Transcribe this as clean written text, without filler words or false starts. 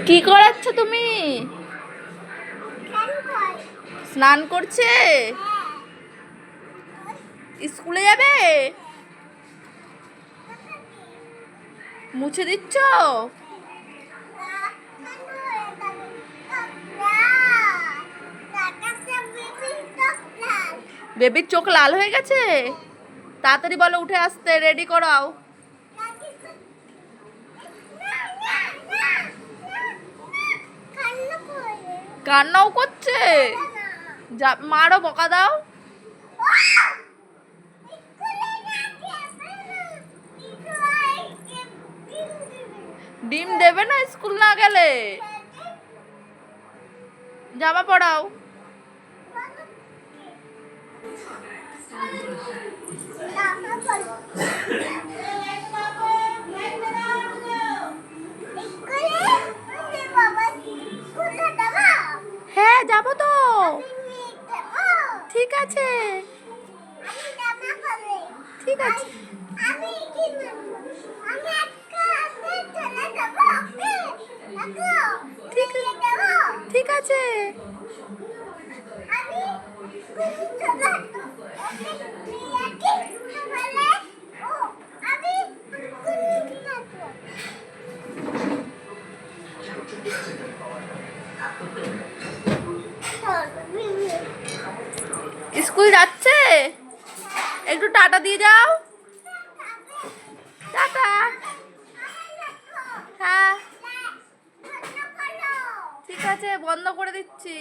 কি করাচ্ছ তুমি? স্নান করছে? স্কুলে যাবে? মুছে দিচ্ছ? বেবির চোখ লাল হয়ে গেছে? তাড়াতাড়ি বলো উঠে আসতে, রেডি করাও। কান্নাও করছে? মারো, বকা দাও। ডিম দেবে না স্কুল না গেলে? জামা পরাও। হ্যাঁ যাবো তো। ঠিক আছে ঠিক আছে ঠিক আছে। স্কুল যাচ্ছে? একটু টাটা দিয়ে যাও। টাটা। হ্যাঁ ঠিক আছে, বন্ধ করে দিচ্ছি।